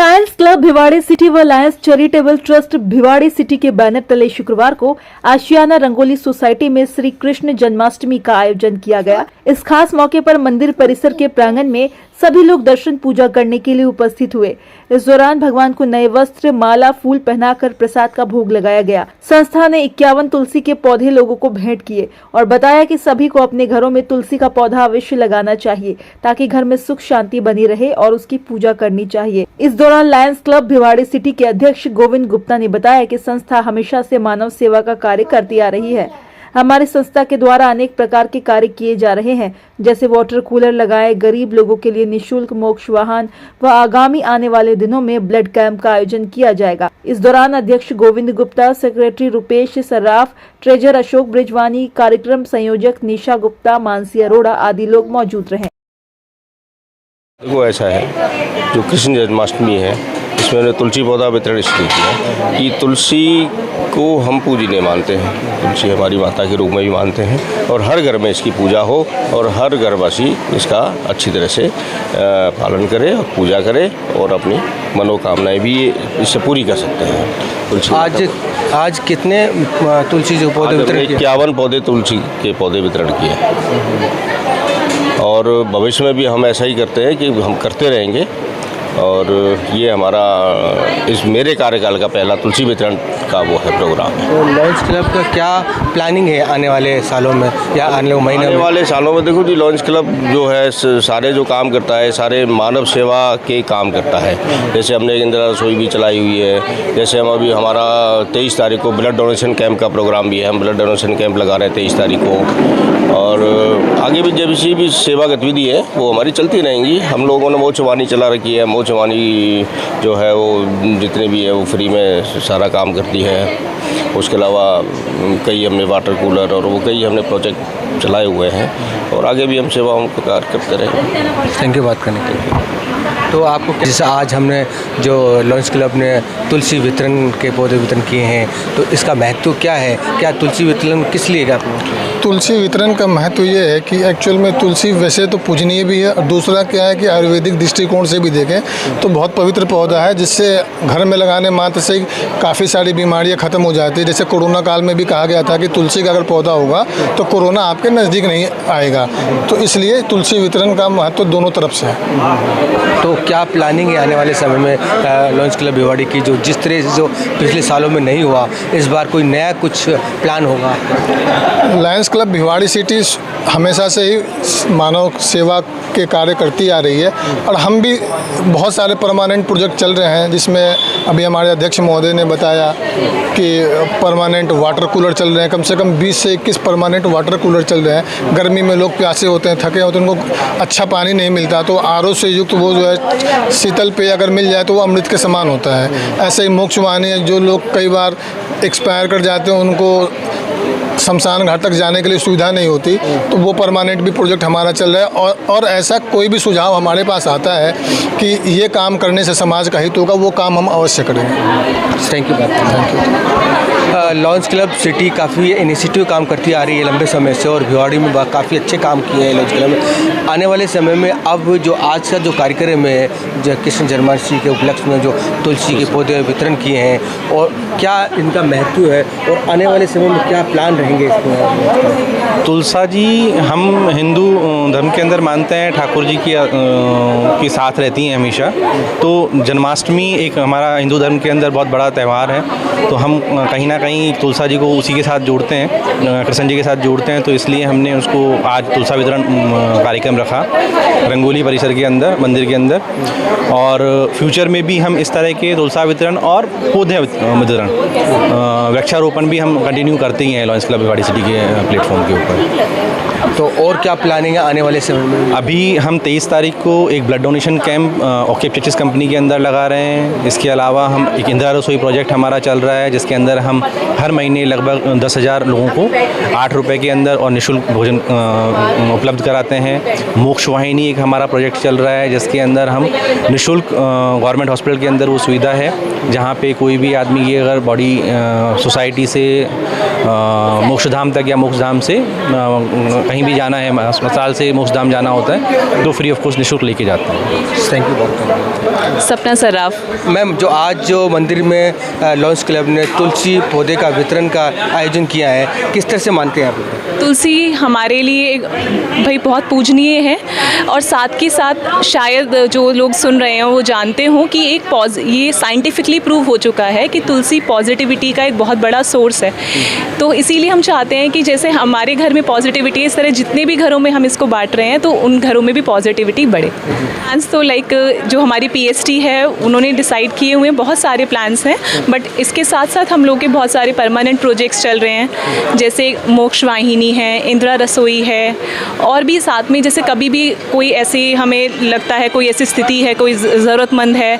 Lions club Bhiwadi city व Lions charitable trust Bhiwadi city के banner तले शुक्रवार को आशियाना रंगोली सोसाइटी में श्री कृष्ण जन्माष्टमी का आयोजन किया गया। इस खास मौके पर मंदिर परिसर के प्रांगण में सभी लोग दर्शन पूजा करने के लिए उपस्थित हुए। इस दौरान भगवान को नए वस्त्र, माला, फूल पहनाकर प्रसाद का भोग लगाया गया। संस्था ने 51 तुलसी के पौधे लोगों को भेंट किए और बताया कि सभी को अपने घरों में तुलसी का पौधा अवश्य लगाना चाहिए ताकि घर में सुख शांति बनी रहे और उसकी पूजा करनी चाहिए। इस दौरान लायंस क्लब भिवाड़ी सिटी के अध्यक्ष गोविंद गुप्ता ने बताया कि संस्था हमेशा से मानव सेवा का कार्य करती आ रही है। हमारी संस्था के द्वारा अनेक प्रकार के कार्य किए जा रहे हैं, जैसे वाटर कूलर लगाए, गरीब लोगों के लिए निशुल्क मोक्ष वाहन व आगामी आने वाले दिनों में ब्लड कैंप का आयोजन किया जाएगा। इस दौरान अध्यक्ष गोविंद गुप्ता, सेक्रेटरी रुपेश सर्राफ, ट्रेजर अशोक ब्रिजवानी, कार्यक्रम संयोजक निशा गुप्ता, मानसी अरोड़ा आदि लोग मौजूद रहे। वो ऐसा है, जो कृष्ण जन्माष्टमी है, इसमें हमने तुलसी पौधा वितरण इसलिए किया कि तुलसी को हम पूजनीय मानते हैं, तुलसी हमारी माता के रूप में भी मानते हैं और हर घर में इसकी पूजा हो और हर घरवासी इसका अच्छी तरह से पालन करे और पूजा करे और अपनी मनोकामनाएं भी इससे पूरी कर सकते हैं। तुलसी आज कितने तुलसी जो पौधे वितरण किए? 51 पौधे तुलसी के पौधे वितरण किए और भविष्य में भी हम ऐसा ही करते हैं कि हम करते रहेंगे और ये हमारा इस मेरे कार्यकाल का पहला तुलसी वितरण का वो है प्रोग्राम है। तो लायंस क्लब का क्या प्लानिंग है आने वाले सालों में या आने वाले सालों में? देखो जी, लायंस क्लब जो है सारे जो काम करता है सारे मानव सेवा के काम करता है। जैसे हमने इंदिरा रसोई भी चलाई हुई है, जैसे हम अभी हमारा 23 तारीख को ब्लड डोनेशन कैंप का प्रोग्राम भी है, हम ब्लड डोनेशन कैंप लगा रहे हैं 23 तारीख को और आगे भी जब भी सेवा गतिविधि है वो हमारी चलती रहेंगी। हम लोगों ने मोक्ष वाणी चला रखी है, मोक्ष वाणी जो है वो जितने भी है वो फ्री में सारा काम करती है। उसके अलावा कई हमने वाटर कूलर और वो कई हमने प्रोजेक्ट चलाए हुए हैं और आगे भी हम सेवाओं का कार्य करते रहेंगे। थैंक यू बात करने के लिए। तो आपको जैसे आज हमने जो लायंस क्लब ने तुलसी वितरण के पौधे वितरण किए हैं, तो इसका महत्व क्या है? क्या तुलसी वितरण किस लिए का? तुलसी वितरण का महत्व ये है कि एक्चुअल में तुलसी वैसे तो पूजनीय भी है और दूसरा क्या है कि आयुर्वेदिक दृष्टिकोण से भी देखें तो बहुत पवित्र पौधा है, जिससे घर में लगाने मात्र से काफ़ी सारी बीमारियां ख़त्म हो जाती है। जैसे कोरोना काल में भी कहा गया था कि तुलसी का अगर पौधा होगा तो कोरोना आपके नज़दीक नहीं आएगा, तो इसलिए तुलसी वितरण का महत्व दोनों तरफ से है। तो क्या प्लानिंग है आने वाले समय में लायंस क्लब भिवाड़ी की, जो जिस तरह से जो पिछले सालों में नहीं हुआ, इस बार कोई नया कुछ प्लान होगा? लायंस क्लब भिवाड़ी सिटी हमेशा से ही मानव सेवा के कार्य करती आ रही है और हम भी बहुत सारे परमानेंट प्रोजेक्ट चल रहे हैं, जिसमें अभी हमारे अध्यक्ष महोदय ने बताया कि परमानेंट वाटर कूलर चल रहे हैं। कम से कम 20 से 21 परमानेंट वाटर कूलर चल रहे हैं। गर्मी में लोग प्यासे होते हैं, थके होते हैं, उनको अच्छा पानी नहीं मिलता, तो आरओ से युक्त वो जो है शीतल पेय अगर मिल जाए तो वो अमृत के समान होता है। ऐसे ही मोक्ष वाणी, जो लोग कई बार एक्सपायर कर जाते हैं उनको शमशान घाट तक जाने के लिए सुविधा नहीं होती, तो वो परमानेंट भी प्रोजेक्ट हमारा चल रहा है और ऐसा कोई भी सुझाव हमारे पास आता है कि ये काम करने से समाज का हित होगा, वो काम हम अवश्य करेंगे। Thank you. Lions club city काफ़ी इनिशिएटिव काम करती आ रही है लंबे समय से और भिवाड़ी में काफ़ी अच्छे काम किए हैं लायंस क्लब में। आने वाले समय में अब जो आज का जो कार्यक्रम है, जो कृष्ण जन्माष्टमी के उपलक्ष्य में जो तुलसी के पौधे वितरण किए हैं, और क्या इनका महत्व है और आने वाले समय में क्या प्लान रहेंगे इसमें? तुलसा जी हम हिंदू धर्म के अंदर मानते हैं, ठाकुर जी की साथ रहती हैं हमेशा। तो जन्माष्टमी एक हमारा हिंदू धर्म के अंदर बहुत बड़ा त्यौहार है, तो हम कहीं ना कहीं तुलसा जी को उसी के साथ जोड़ते हैं, कृष्ण जी के साथ जोड़ते हैं। तो इसलिए हमने उसको आज तुलसा वितरण कार्यक्रम रखा रंगोली परिसर के अंदर, मंदिर के अंदर, और फ्यूचर में भी हम इस तरह के तुलसा वितरण और पौधे वितरण, वृक्षारोपण भी हम कंटिन्यू करते ही हैं लायंस क्लब भिवाड़ी सिटी के प्लेटफॉर्म के ऊपर। तो और क्या प्लानिंग है आने वाले समय में? अभी हम 23 तारीख को एक blood donation camp okay churches company के अंदर लगा रहे हैं। इसके अलावा हम एक इंदिरा रसोई प्रोजेक्ट हमारा चल रहा है, जिसके अंदर हम हर महीने लगभग 10,000 लोगों को 8 रुपये के अंदर और निःशुल्क भोजन उपलब्ध कराते हैं। मोक्ष वाहिनी एक हमारा प्रोजेक्ट चल रहा है, जिसके अंदर हम निःशुल्क गवर्नमेंट हॉस्पिटल के अंदर वो सुविधा है, जहाँ पे कोई भी आदमी की अगर बॉडी सोसाइटी से मोक्षधाम तक या मोक्षधाम से कहीं भी जाना है, अस्पताल से मोक्षधाम जाना होता है तो फ्री ऑफ कॉस्ट निःशुल्क लेके जाते हैं। Thank you. सपना सर्राफ। मैम, जो आज जो मंदिर में लॉन्स क्लब ने तुलसी पौधे का वितरण का आयोजन किया है, किस तरह से मानते हैं आप? तुलसी हमारे लिए एक भाई बहुत पूजनीय है और साथ के साथ शायद जो लोग सुन रहे हैं वो जानते हों कि ये साइंटिफिकली प्रूव हो चुका है कि तुलसी पॉजिटिविटी का एक बहुत बड़ा सोर्स है। तो इसीलिए हम चाहते हैं कि जैसे हमारे घर में पॉजिटिविटी है, इस तरह जितने भी घरों में हम इसको बांट रहे हैं तो उन घरों में भी पॉजिटिविटी बढ़े। प्लान्स तो लाइक जो हमारी PST है उन्होंने डिसाइड किए हुए बहुत सारे प्लान्स हैं, बट इसके साथ साथ हम लोग के बहुत सारे परमानेंट प्रोजेक्ट्स चल रहे हैं, जैसे मोक्ष वाहिनी है, इंदिरा रसोई है, और भी साथ में जैसे कभी भी कोई ऐसी हमें लगता है कोई ऐसी स्थिति है, कोई ज़रूरतमंद है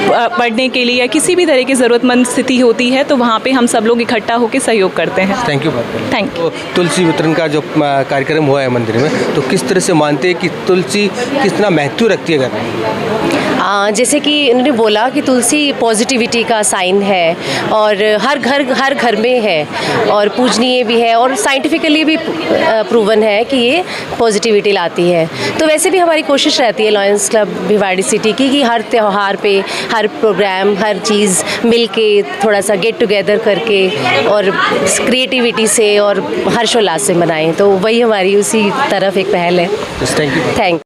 पढ़ने के लिए या किसी भी तरह की ज़रूरतमंद स्थिति होती है तो वहाँ पे हम सब लोग इकट्ठा होकर सहयोग करते हैं। Thank you. Thank you. तो तुलसी वितरण का जो कार्यक्रम हुआ है मंदिर में, तो किस तरह से मानते हैं कि तुलसी कितना महत्व रखती है घर में? जैसे कि उन्होंने बोला कि तुलसी पॉजिटिविटी का साइन है और हर घर में है और पूजनीय भी है और साइंटिफिकली भी प्रूवन है कि ये पॉजिटिविटी लाती है। तो वैसे भी हमारी कोशिश रहती है लॉयंस क्लब भिवाड़ी सिटी की कि हर त्यौहार पे, हर प्रोग्राम, हर चीज़ मिलके थोड़ा सा गेट टुगेदर करके और क्रिएटिविटी से और हर्षोल्लास से मनाएं। तो वही हमारी उसी तरफ एक पहल है। Thank you. थैंक